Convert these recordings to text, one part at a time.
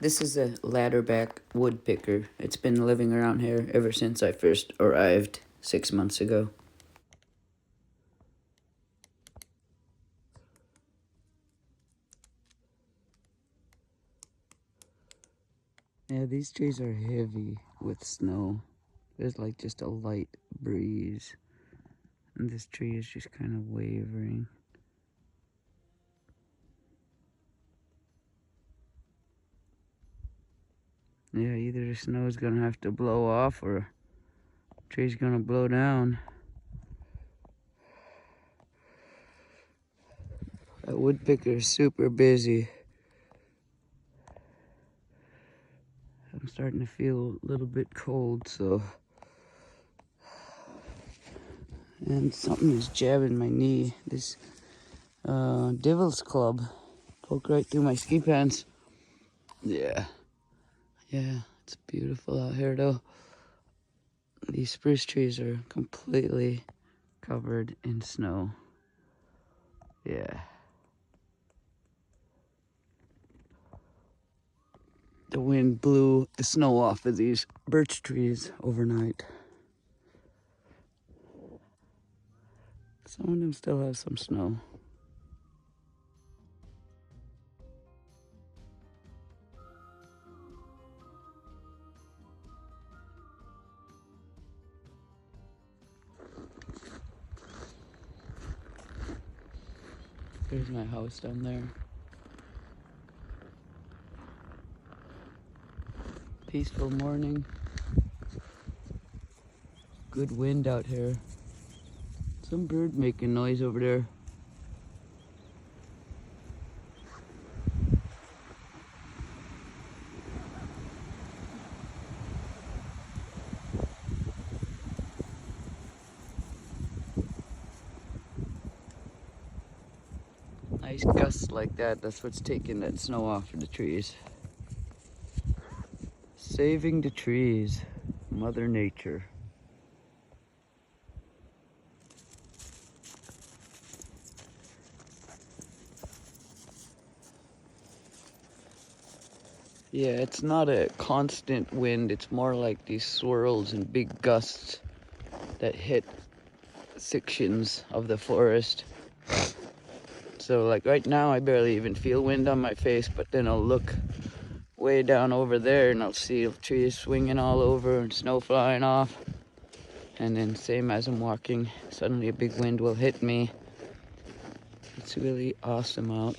This is a ladderback woodpecker. It's been living around here ever since I first arrived 6 months ago. Yeah, these trees are heavy with snow. There's like just a light breeze. And this tree is just kind of wavering. Yeah, either the snow is gonna have to blow off or the tree's gonna blow down. That woodpecker is super busy. I'm starting to feel a little bit cold, so. And something is jabbing my knee. This devil's club poked right through my ski pants. Yeah, it's beautiful out here though. These spruce trees are completely covered in snow. Yeah. The wind blew the snow off of these birch trees overnight. Some of them still have some snow. There's my house down there. Peaceful morning. Good wind out here. Some bird making noise over there. Nice gusts like that, that's what's taking that snow off of the trees. Saving the trees, Mother Nature. Yeah, it's not a constant wind, it's more like these swirls and big gusts that hit sections of the forest. So like right now I barely even feel wind on my face, but then I'll look way down over there and I'll see trees swinging all over and snow flying off. And then same as I'm walking, suddenly a big wind will hit me. It's really awesome out.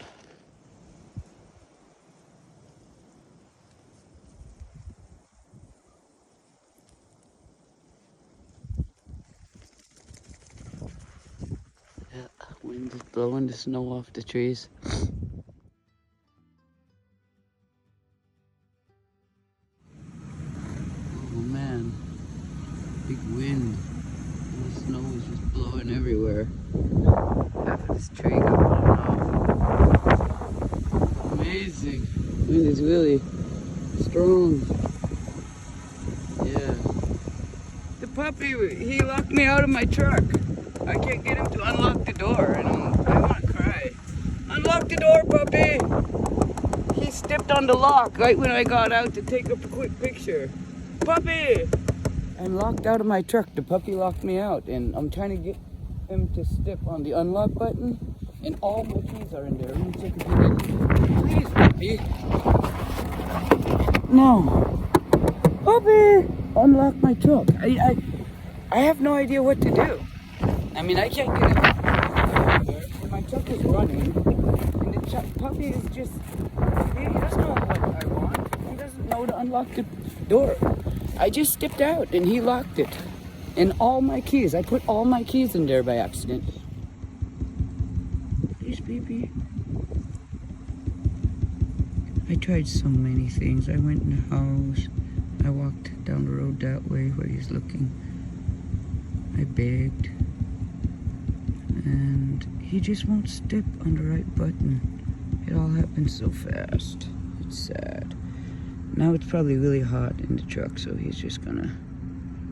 Yeah, wind is blowing the snow off the trees. Oh man, big wind. And the snow is just blowing everywhere. Half of this tree got blown off. Amazing. Wind is really strong. Yeah. The puppy, he locked me out of my truck. I can't get him to unlock the door, and I want to cry. Unlock the door, puppy! He stepped on the lock right when I got out to take a quick picture. Puppy! I'm locked out of my truck. The puppy locked me out, and I'm trying to get him to step on the unlock button, and all my keys are in there. Let me check if he did. Please, puppy. No. Puppy! Unlock my truck. I have no idea what to do. I mean, I can't get it. And my truck is running, and the puppy is just, he doesn't know what I want. He doesn't know to unlock the door. I just stepped out, and he locked it. And all my keys, I put all my keys in there by accident. Please, baby. I tried so many things. I went in the house. I walked down the road that way where he's looking. I begged. And he just won't step on the right button. It all happened so fast. It's sad. Now it's probably really hot in the truck, so he's just gonna...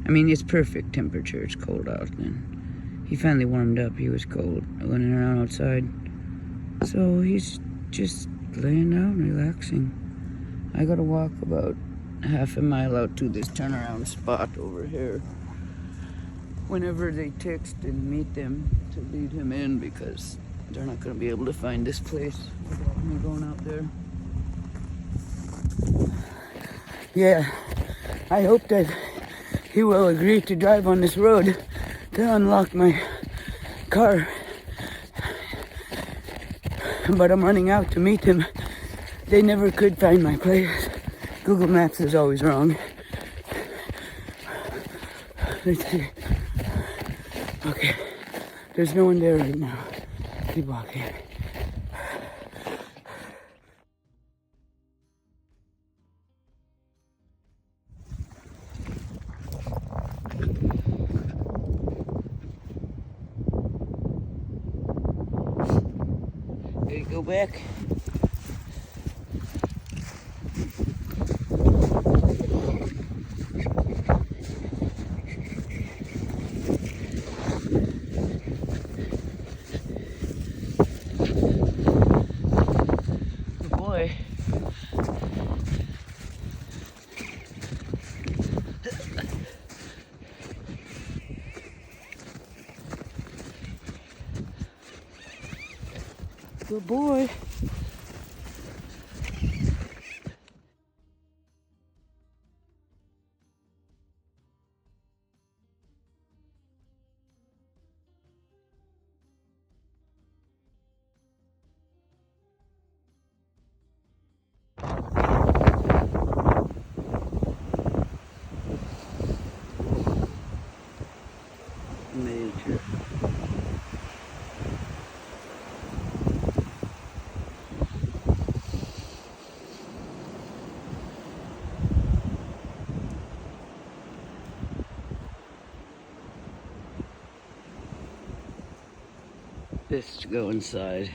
I mean, it's perfect temperature. It's cold out then. He finally warmed up. He was cold. I went around outside. So he's just laying down, relaxing. I gotta walk about half a mile out to this turnaround spot over here. Whenever they text and meet them to lead him in, because they're not gonna be able to find this place without me going out there. Yeah, I hope that he will agree to drive on this road to unlock my car. But I'm running out to meet him. They never could find my place. Google Maps is always wrong. Let's see. Okay, there's no one there right now. Keep walking. Okay, go back. Good boy. Good boy. Major. Let's go inside.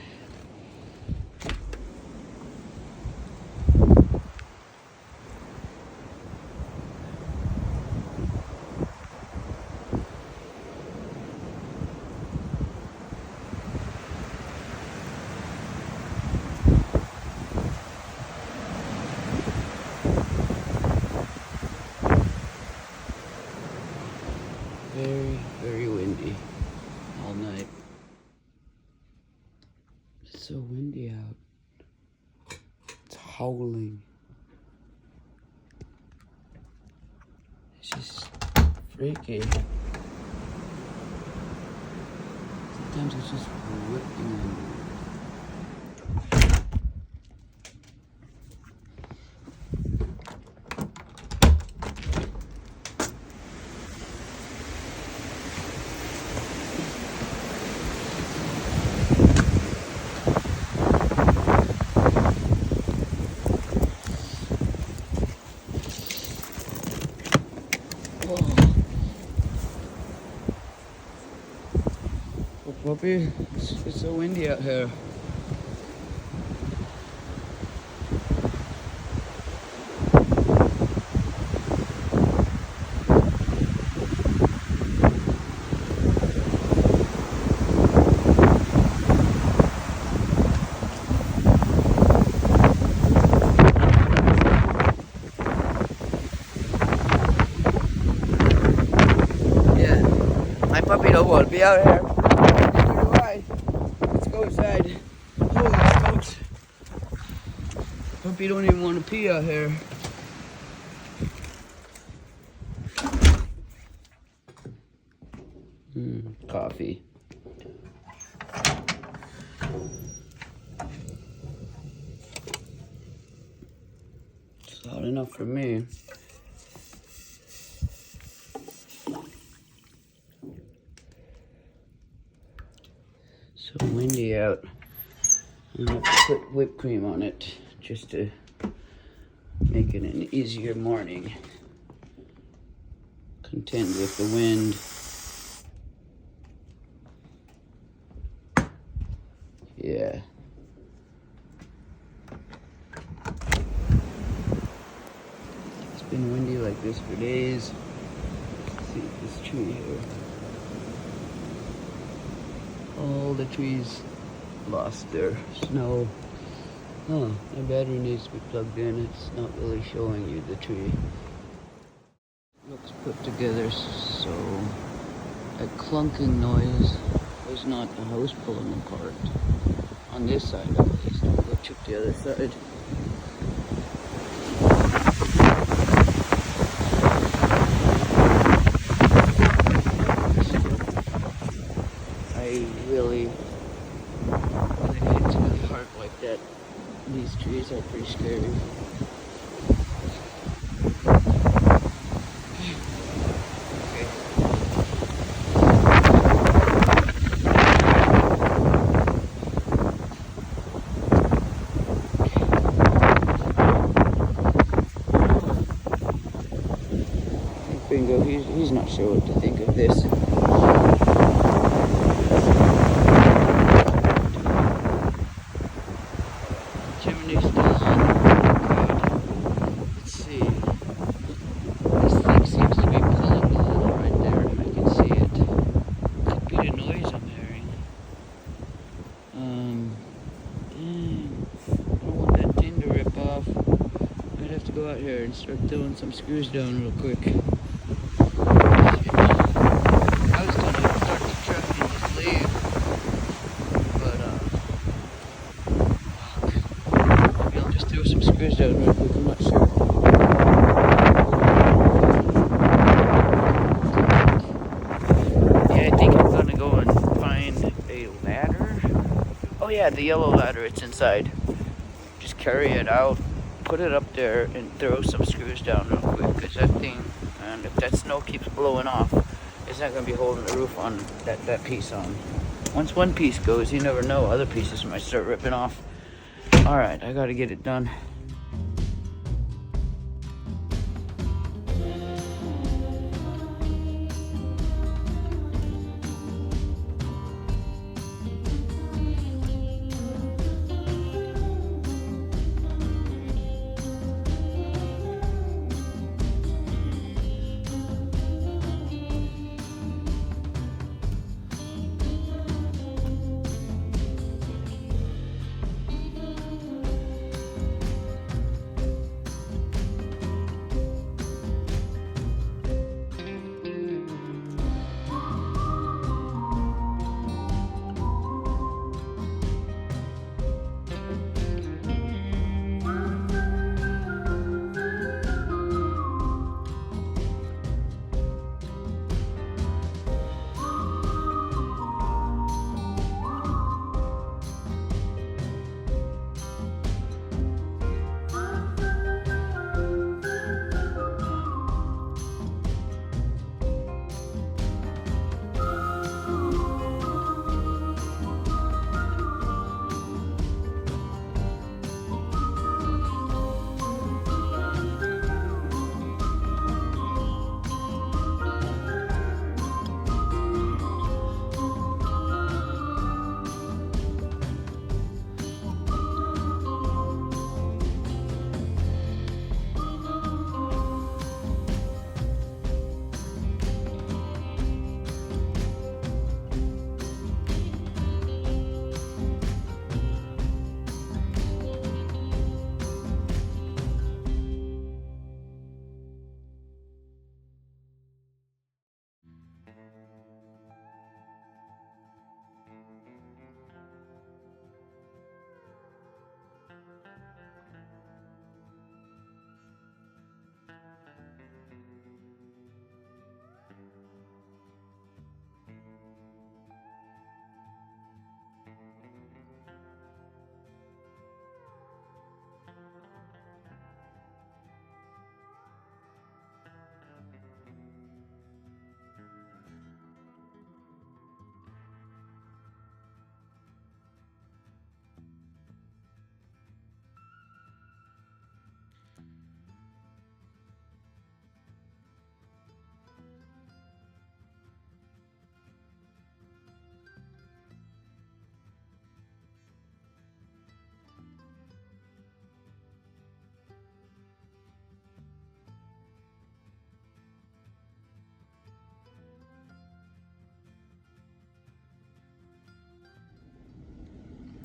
Very, very windy all night. It's so windy out. It's howling. It's just freaky. Sometimes it's just whipping on you. Oh, puppy, it's so windy out here. Yeah, my puppy don't want to be out here. Let's go inside. Holy smokes. Puppy don't even want to pee out here. Coffee. It's hot enough for me. So windy out. I'm gonna put whipped cream on it just to make it an easier morning. Contend with the wind. Yeah. It's been windy like this for days. Let's see this tree here. All the trees lost their snow Oh, my battery needs to be plugged in. It's not really showing you the tree. Looks put together, so a clunking noise was not a house pulling apart. On this side at least. I'll go check the other side. I really, when it hits really hard like that, these trees are pretty scary. Bingo, he's not sure what to think of this. Chimney's still on. Good. Let's see. This thing seems to be pulling a little right there. I can see it. Could be the noise I'm hearing. Dang. I don't want that tin to rip off. I'd have to go out here and start throwing some screws down real quick. Screws down real quick, I'm not sure. Yeah, I think I'm gonna go and find a ladder. Oh yeah, the yellow ladder, it's inside. Just carry it out, put it up there, and throw some screws down real quick, because that thing, and if that snow keeps blowing off, it's not gonna be holding the roof on that piece on. Once one piece goes, you never know, other pieces might start ripping off. Alright, I gotta get it done.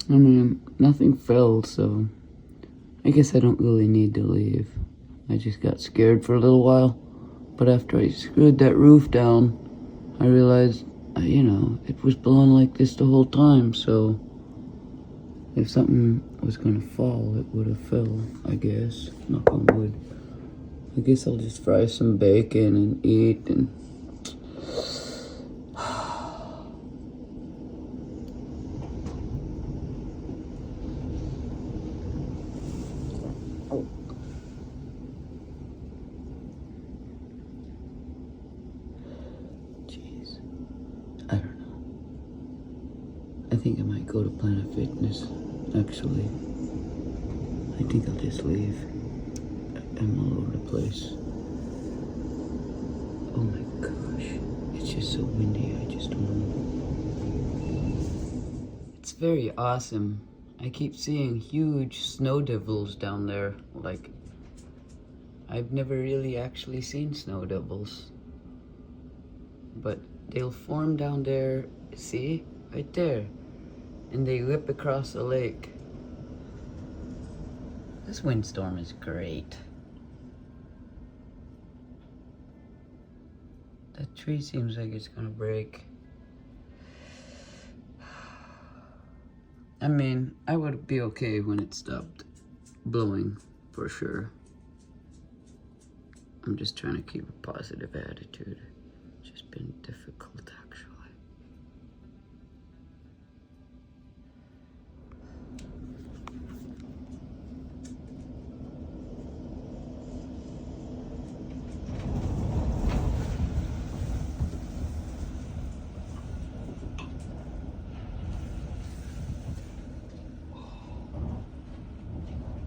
I mean, nothing fell, so I guess I don't really need to leave. I just got scared for a little while. But after I screwed that roof down, I realized, you know, it was blowing like this the whole time. So if something was gonna fall, it would have fell, I guess. Knock on wood. I guess I'll just fry some bacon and eat and... Oh. Jeez. I don't know. I think I might go to Planet Fitness, actually. I think I'll just leave. I'm all over the place. Oh my gosh. It's just so windy, I just don't know. It's very awesome. I keep seeing huge snow devils down there. Like, I've never really actually seen snow devils. But they'll form down there, see? Right there. And they whip across the lake. This windstorm is great. That tree seems like it's gonna break. I mean, I would be okay when it stopped blowing, for sure. I'm just trying to keep a positive attitude. It's just been difficult, actually.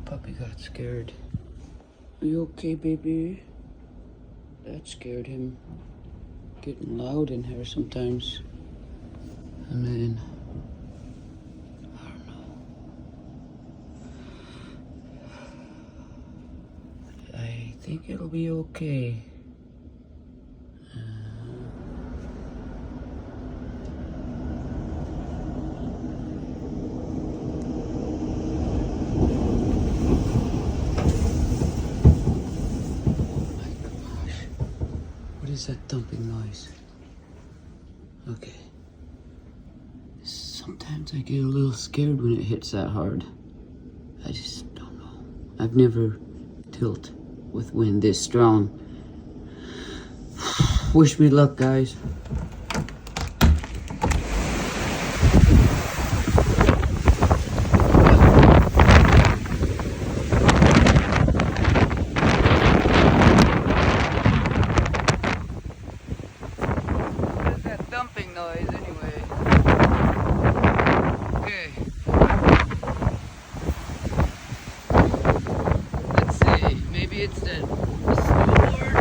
Puppy got scared. Are you okay, baby? That scared him. Getting loud in here sometimes. I mean, I don't know. I think it'll be okay. What is that thumping noise? Okay. Sometimes I get a little scared when it hits that hard. I just don't know. I've never tilt with wind this strong. Wish me luck, guys. Noise anyway. Okay. Let's see. Maybe it's the snowboard.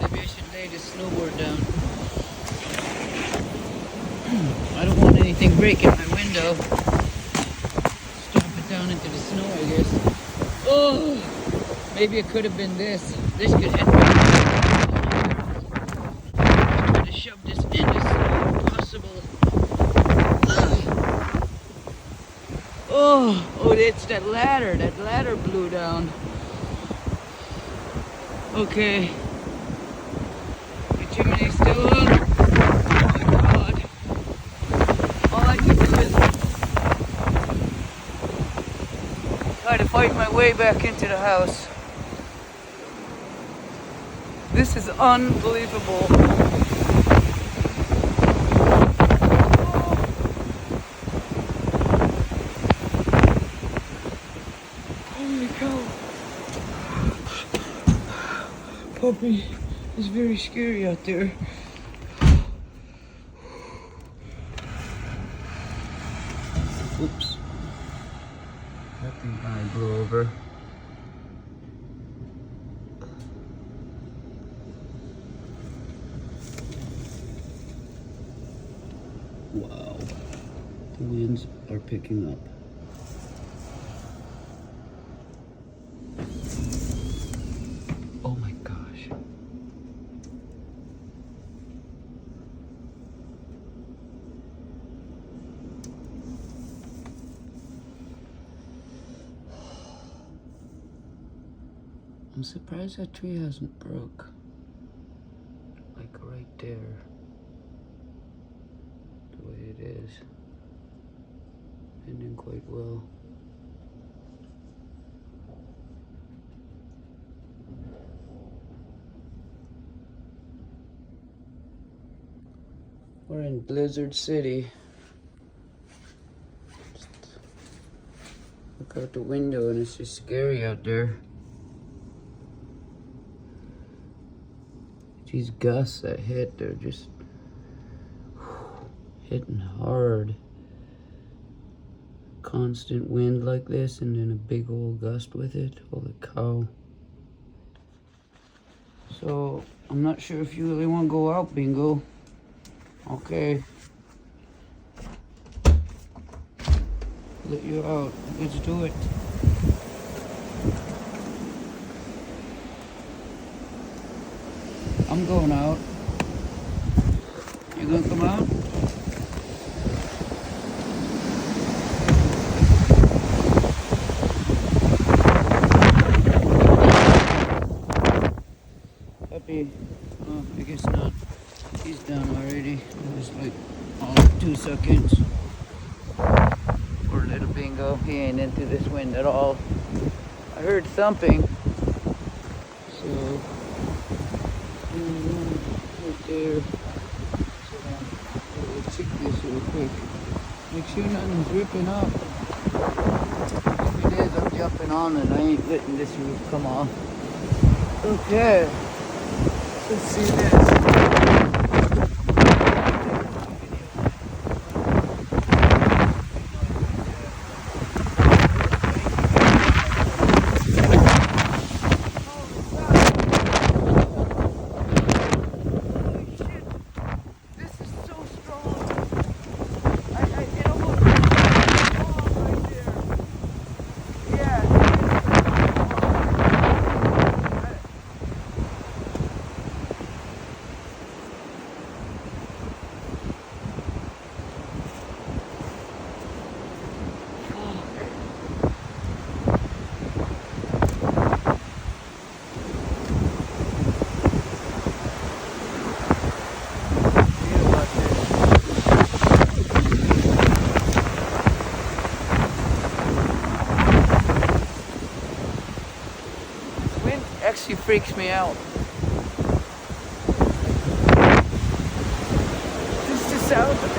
Maybe I should lay the snowboard down. I don't want anything breaking my window. Stomp it down into the snow, I guess. Oh! Maybe it could have been this. This could hit me. Shove this in as soon as possible. Oh, it's that ladder. That ladder blew down. Okay. The chimney's still up. Oh my god. All I can do is try to fight my way back into the house. This is unbelievable. Puppy is very scary out there. Oops. That thing might blow over. Wow. The winds are picking up. Oh my gosh. I'm surprised that tree hasn't broke. Like right there. The way it is. Ending quite well. We're in Blizzard City. Just look out the window and it's just scary out there. These gusts that hit, they're just hitting hard. Constant wind like this and then a big old gust with it. Holy cow. So, I'm not sure if you really want to go out, Bingo. Okay. Let you out. Let's do it. I'm going out. You gonna come out? Puppy. Oh, I guess not. He's done already. It was like 2 seconds. Poor little Bingo. He ain't into this wind at all. I heard thumping. So, right there. So, we'll check this real quick. Make sure nothing's ripping up. If it is, I'm jumping on it. I ain't letting this roof come off. Okay. Let's see this. Actually freaks me out. Just the sound of it.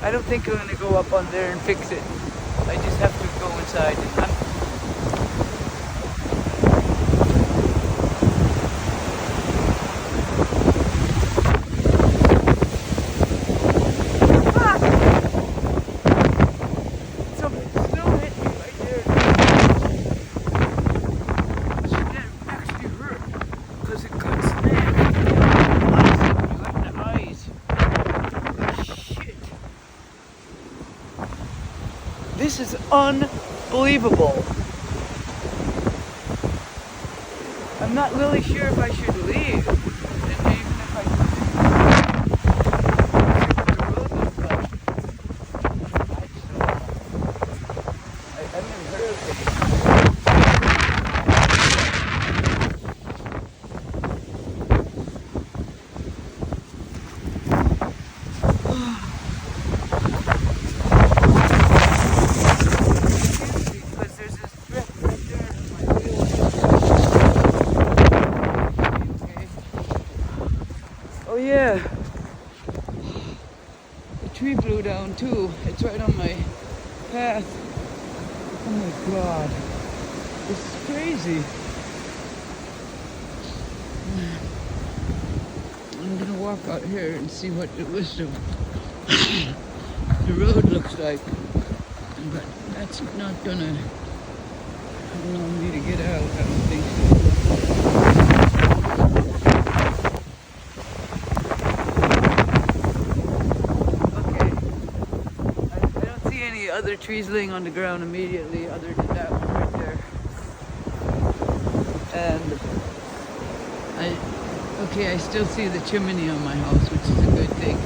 I don't think I'm gonna go up on there and fix it. I just have to go inside. This is unbelievable. I'm not really sure if I should leave. And even if I I'm in hurricane. Oh yeah, the tree blew down too. It's right on my path. Oh my God, this is crazy. I'm gonna walk out here and see what the rest of the road looks like. But that's not gonna allow me to get out, I don't think so. Other trees laying on the ground immediately other than that one right there. Okay, I still see the chimney on my house, which is a good thing.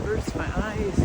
Hurts my eyes.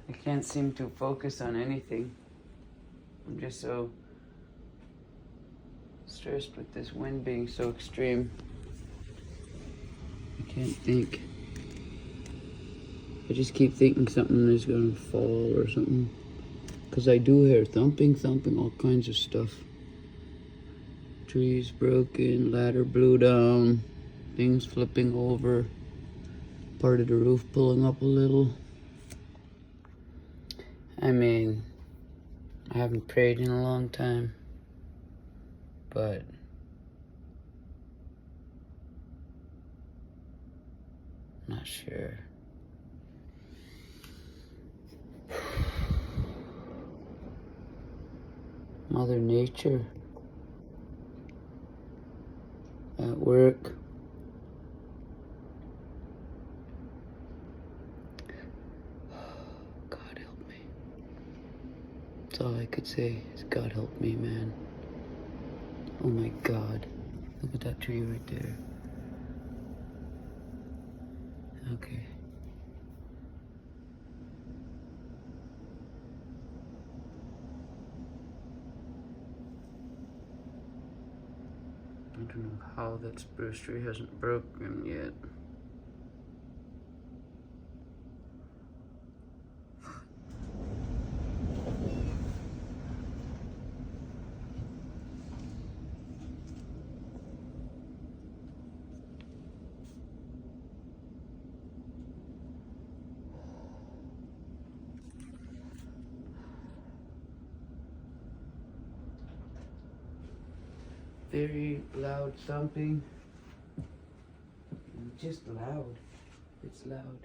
I can't seem to focus on anything. I'm just so stressed with this wind being so extreme. I can't think. I just keep thinking something is gonna fall or something. Because I do hear thumping, all kinds of stuff. Trees broken, ladder blew down, things flipping over, part of the roof pulling up a little. I mean, I haven't prayed in a long time, but I'm not sure. Mother Nature at work. God help me. That's all I could say is God help me, man. Oh my God. Look at that tree right there. Okay. I don't know how that spruce tree hasn't broken yet. Very loud thumping. Just loud. It's loud.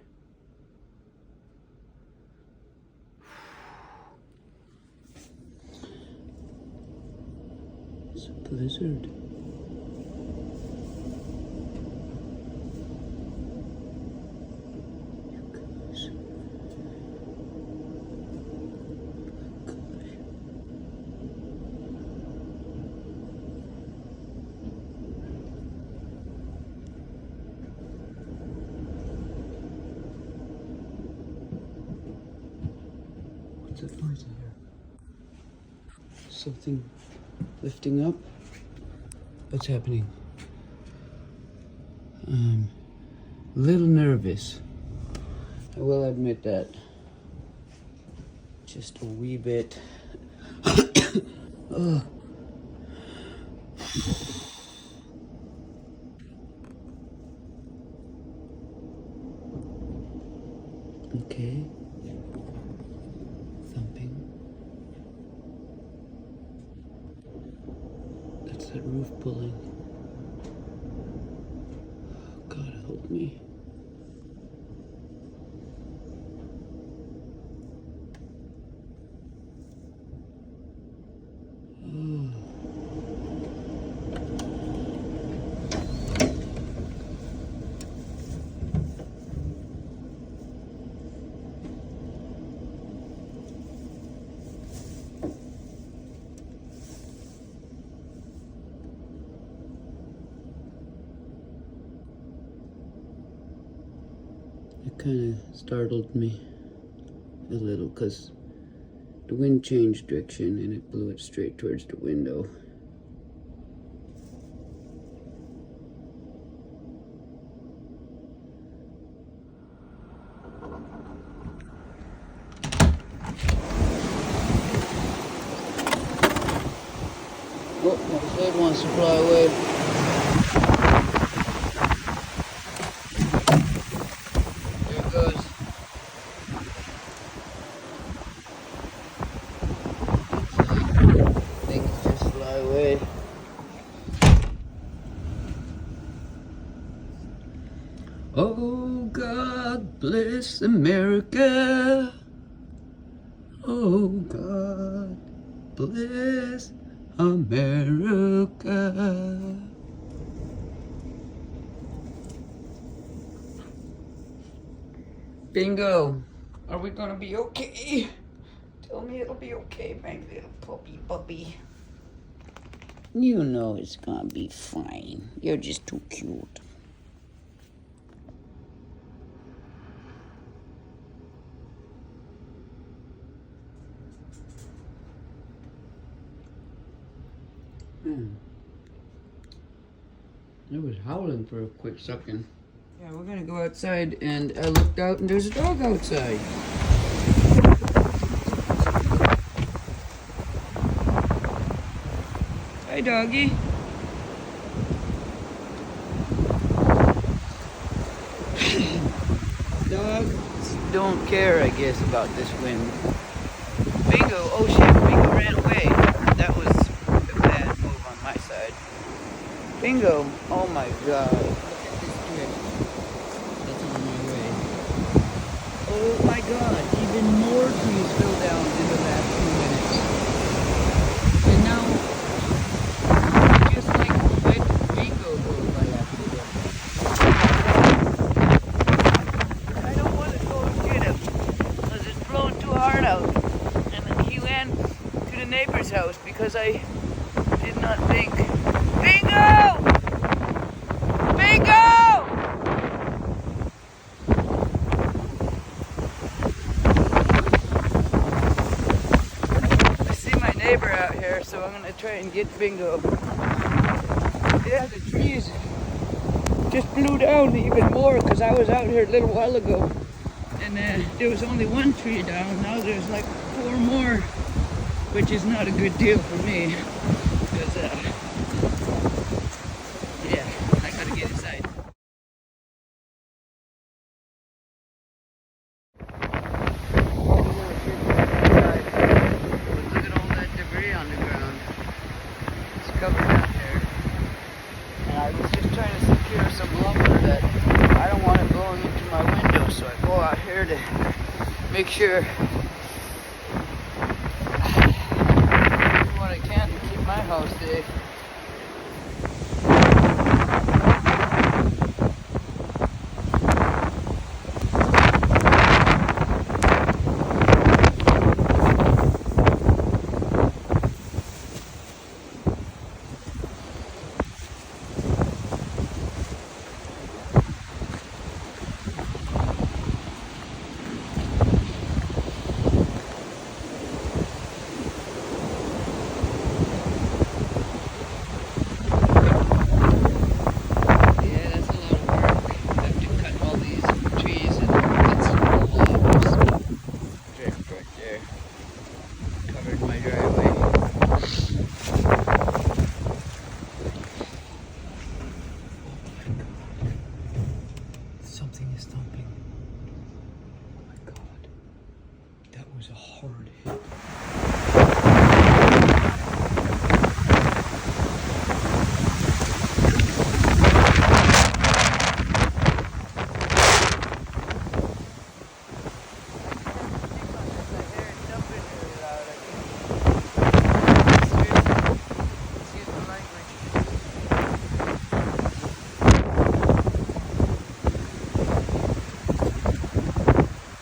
It's a blizzard. What's that noise I hear? Something lifting up? What's happening? I'm a little nervous. I will admit that. Just a wee bit. Oh. Okay. Thumping. That's that roof pulling. God help me. kind of startled me a little because the wind changed direction and it blew it straight towards the window. Oh, my sled wants to fly away. There it goes. Things just fly away. Oh, God bless America. Oh, God bless America. Bingo. Are we gonna be okay? Tell me it'll be okay, my little puppy. You know it's gonna be fine. You're just too cute. It was howling for a quick second. Yeah, we're gonna go outside, and I looked out and there's a dog outside. Hi, doggy. Dogs don't care, I guess, about this wind. Bingo! Oh shit, Bingo ran away. That was a bad move on my side. Bingo! Oh my god. Look at this drift. That's on my way. Oh my god, even more trees fell down in the last few minutes. And now, just like Bingo goes by accident. I don't want to go and get him, because it's blowing too hard out. And he ran to the neighbor's house because I did not think. Bingo! Bingo! I see my neighbor out here, so I'm gonna try and get Bingo. Yeah, the trees just blew down even more because I was out here a little while ago and there was only one tree down. Now there's like 4 more, which is not a good deal for me because yeah, I gotta get inside. Look at all that debris on the ground. It's covered out there. And I was just trying to secure some lumber that I don't want it blowing into my window, so I go out here to make sure I do what I can to keep my house safe. Something is thumping. Oh my god. That was a hard hit.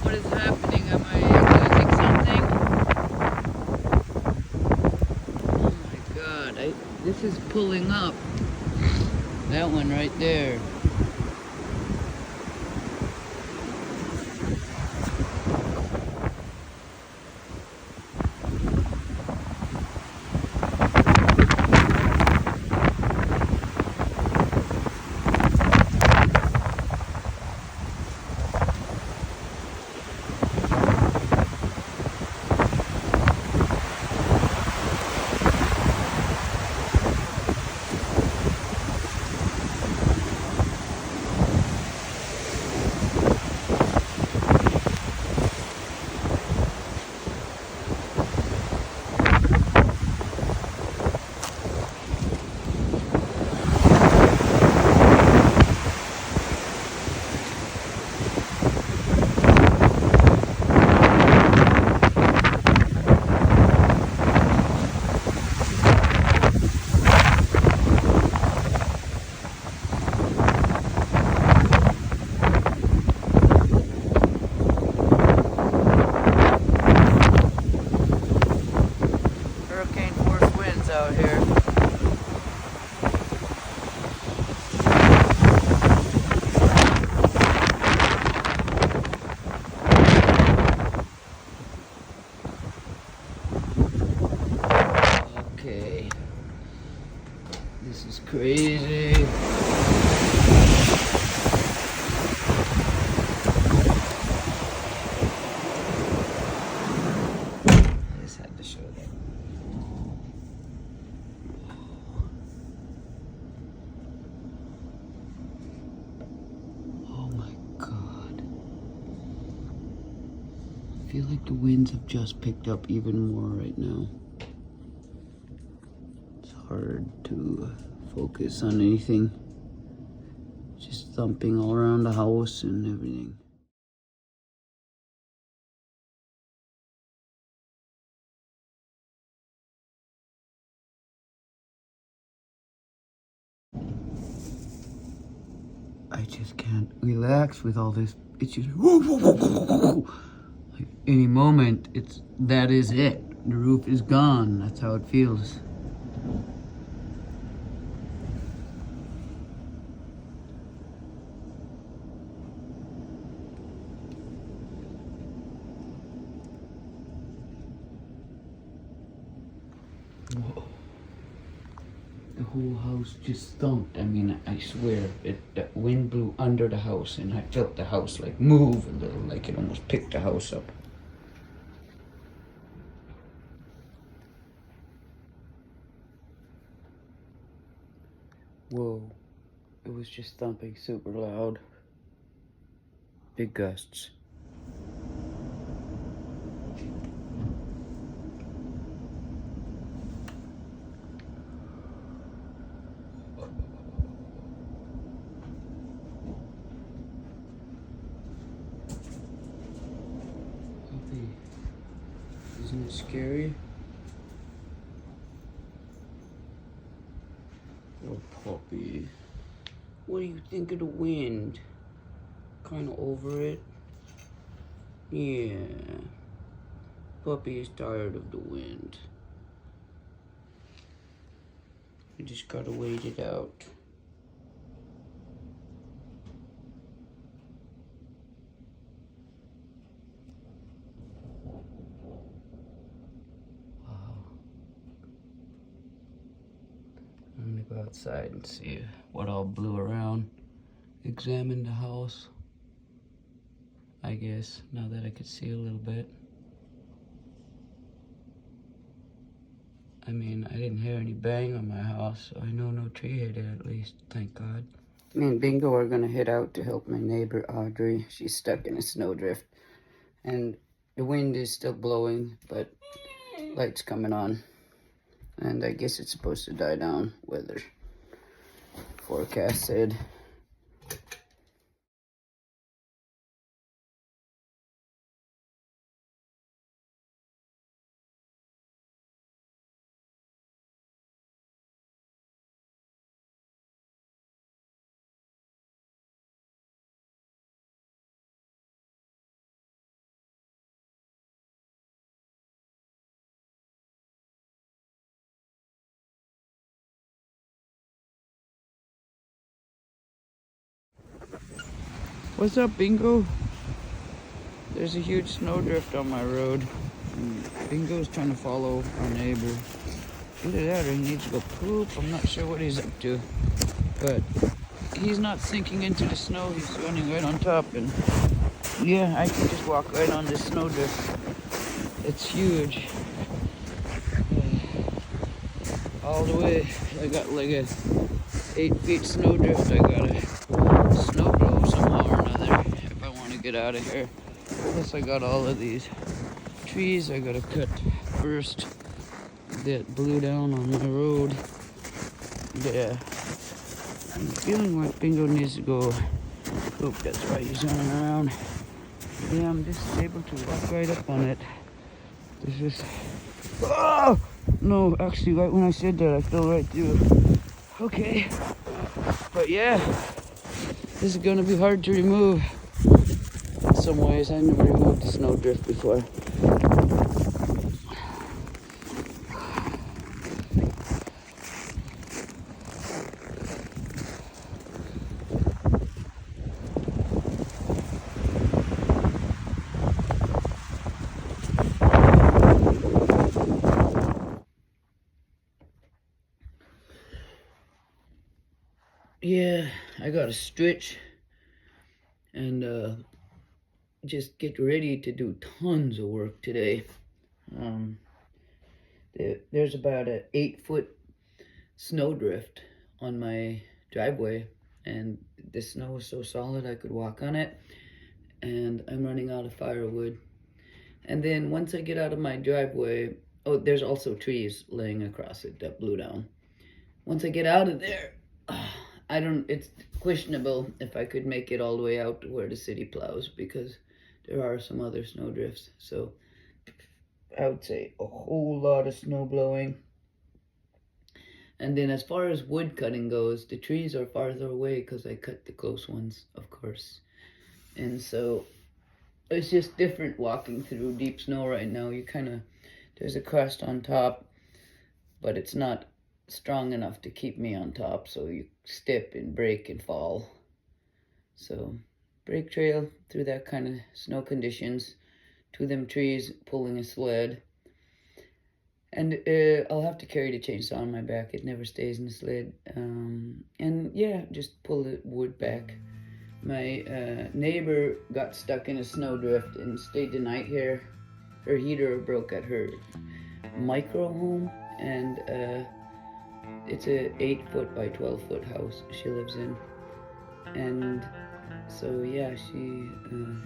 What is happening? Am I losing something? Oh my god, this is pulling up. That one right there. is crazy. I just had to show that. Oh my God. I feel like the winds have just picked up even more right now. It's hard to focus on anything. Just thumping all around the house and everything. I just can't relax with all this. It's just like any moment, that is it. The roof is gone. That's how it feels. Whoa. The whole house just thumped. I mean, I swear, the wind blew under the house, and I felt the house like move a little, like it almost picked the house up. Whoa, it was just thumping super loud. Big gusts. Isn't it scary? Oh, puppy. What do you think of the wind? Kind of over it? Yeah. Puppy is tired of the wind. We just gotta wait it out. I'm gonna go outside and see what all blew around. Examine the house, I guess, now that I could see a little bit. I mean, I didn't hear any bang on my house, so I know no tree hit it at least, thank God. Me and Bingo are gonna head out to help my neighbor Audrey. She's stuck in a snowdrift. And the wind is still blowing, but light's coming on. And I guess it's supposed to die down, weather forecast said. What's up, Bingo? There's a huge snowdrift on my road. Bingo's trying to follow our neighbor. Either that or he needs to go poop. I'm not sure what he's up to. But he's not sinking into the snow. He's running right on top. And yeah, I can just walk right on this snowdrift. It's huge. All the way. I got like a 8 feet snowdrift. I gotta snow blow somehow or another if I want to get out of here. Plus I got all of these trees I gotta cut first that blew down on my road. Yeah, I'm feeling like Bingo needs to go poop. That's why he's running around. Yeah, I'm just able to walk right up on it. This is... Oh! No, actually, right when I said that, I fell right through. Okay. But yeah, this is gonna be hard to remove. In some ways, I've never removed a snowdrift before. I gotta stretch and just get ready to do tons of work today. There's about an 8-foot snowdrift on my driveway, and the snow is so solid I could walk on it, and I'm running out of firewood. And then once I get out of my driveway, oh, there's also trees laying across it that blew down. Once I get out of there, it's questionable if I could make it all the way out to where the city plows, because there are some other snowdrifts. So I would say a whole lot of snow blowing. And then as far as wood cutting goes, the trees are farther away because I cut the close ones, of course. And so it's just different walking through deep snow right now. There's a crust on top, but it's not strong enough to keep me on top, so you step and break and fall. So brake trail through that kind of snow conditions to them trees, pulling a sled. And I'll have to carry the chainsaw on my back. It never stays in the sled. And yeah, just pull the wood back. My neighbor got stuck in a snowdrift and stayed the night here. Her heater broke at her micro home, and it's a 8-foot by 12-foot house she lives in. And so yeah, she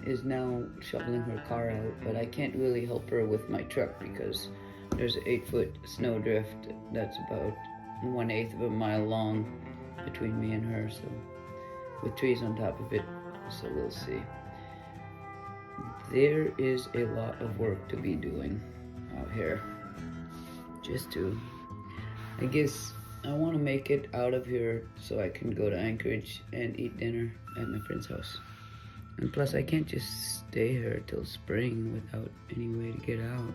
is now shoveling her car out, but I can't really help her with my truck because there's an 8-foot snowdrift that's about 1/8 of a mile long between me and her, so with trees on top of it, so we'll see. There is a lot of work to be doing out here. I guess I want to make it out of here so I can go to Anchorage and eat dinner at my friend's house. And plus I can't just stay here till spring without any way to get out.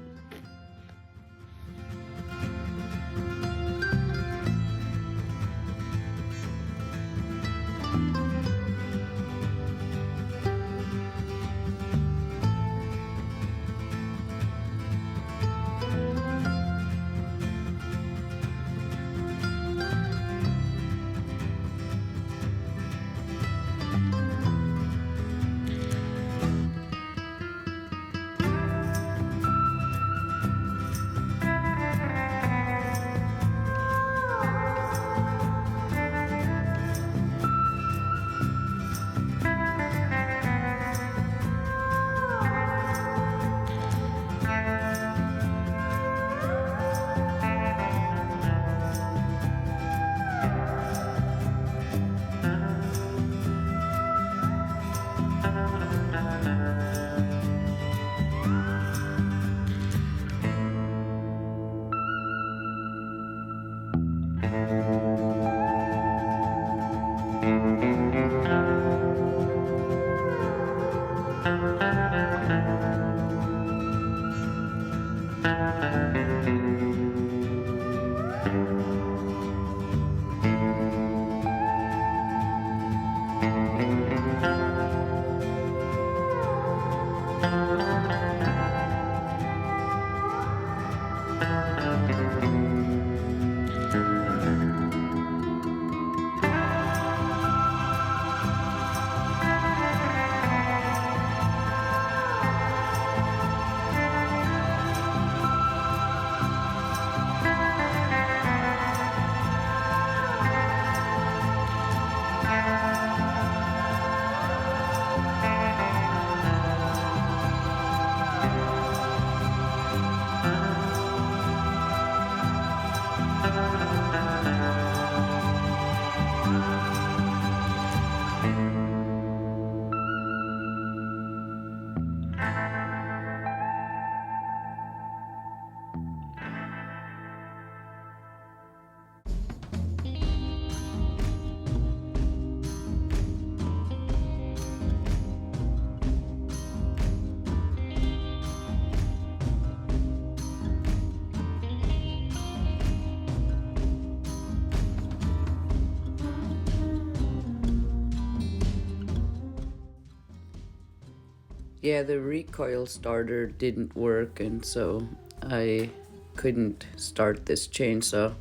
Yeah, the recoil starter didn't work, and so I couldn't start this chainsaw.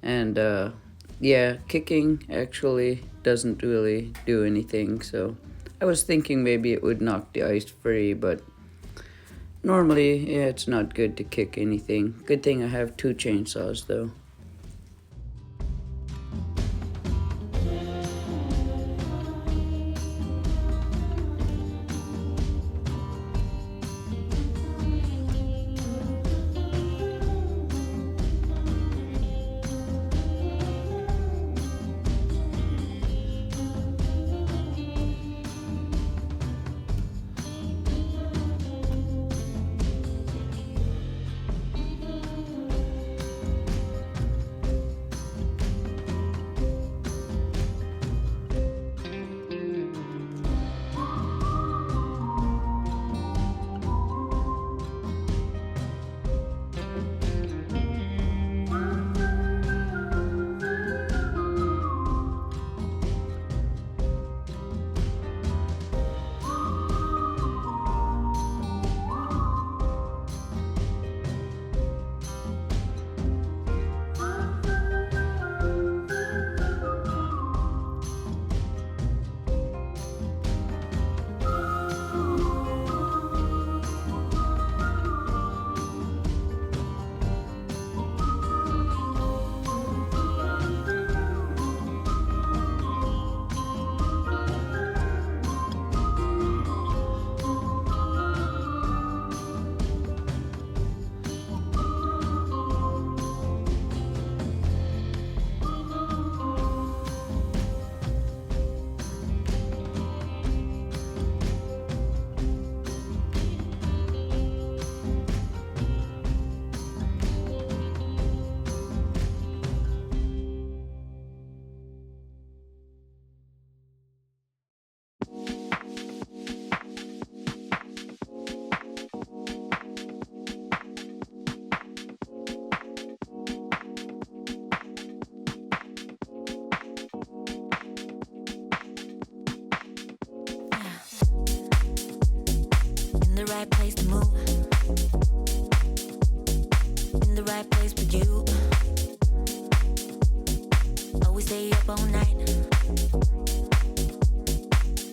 And Yeah, kicking actually doesn't really do anything, so I was thinking maybe it would knock the ice free, but normally, yeah, it's not good to kick anything. Good thing I have 2 chainsaws though. In the right place to move. In the right place for you. Always stay up all night.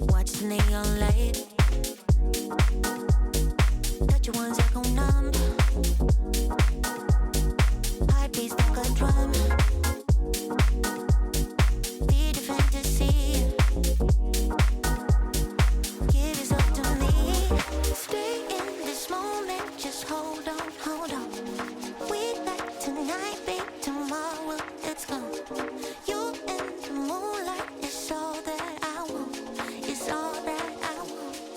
Watch the neon light. Touch your ones echo numb. Heartbeats like a drum. Feed your fantasy. Give yourself to me. Stay in this moment. Just hold on, hold on. We like tonight, babe. Tomorrow it's gone. You in the moonlight is all that I want. It's all that I want.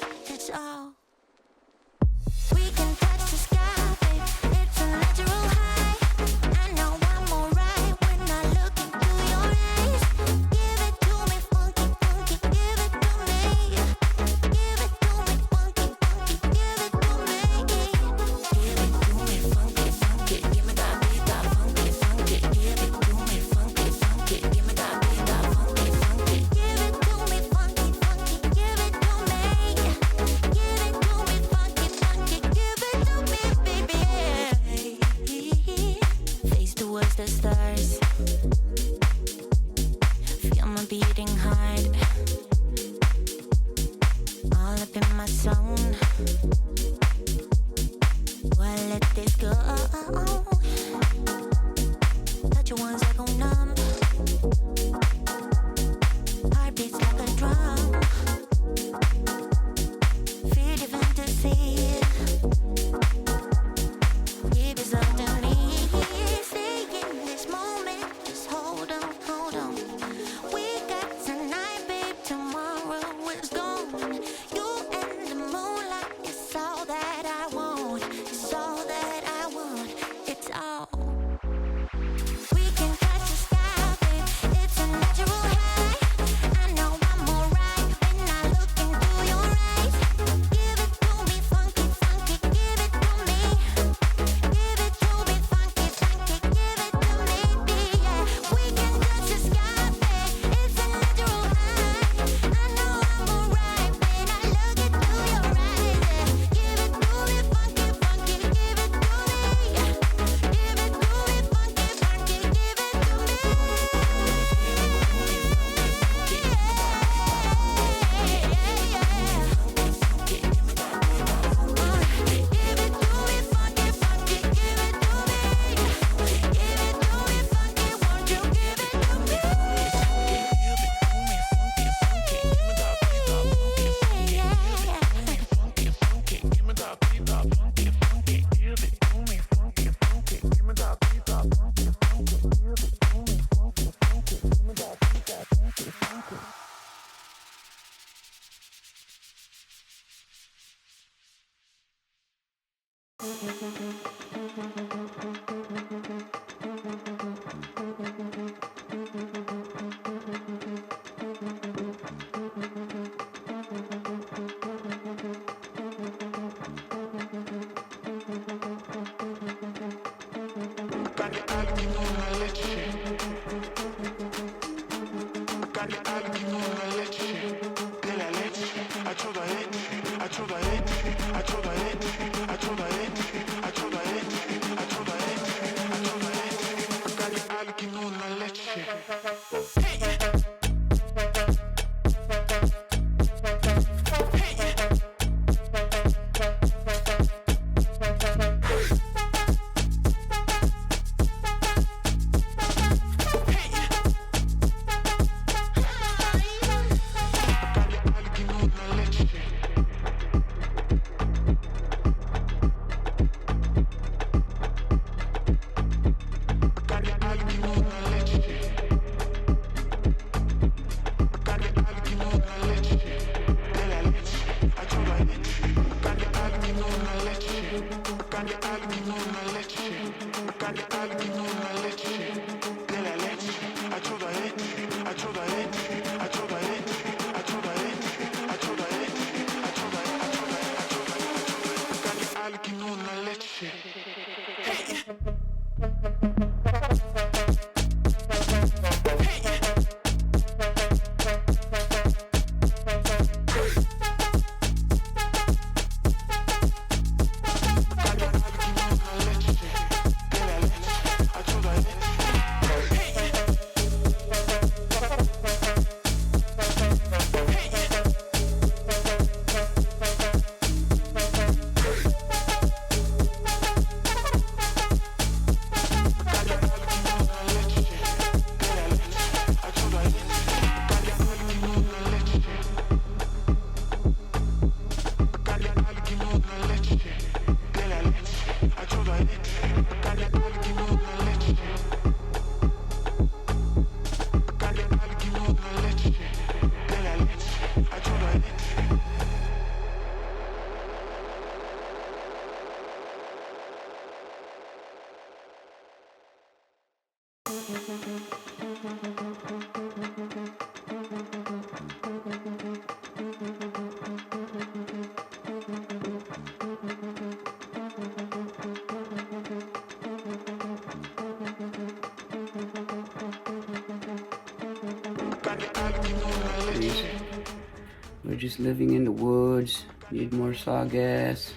We're just living in the woods, need more saw gas,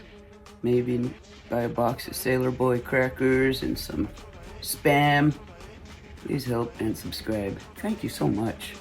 maybe buy a box of Sailor Boy crackers and some Spam. Please help and subscribe. Thank you so much.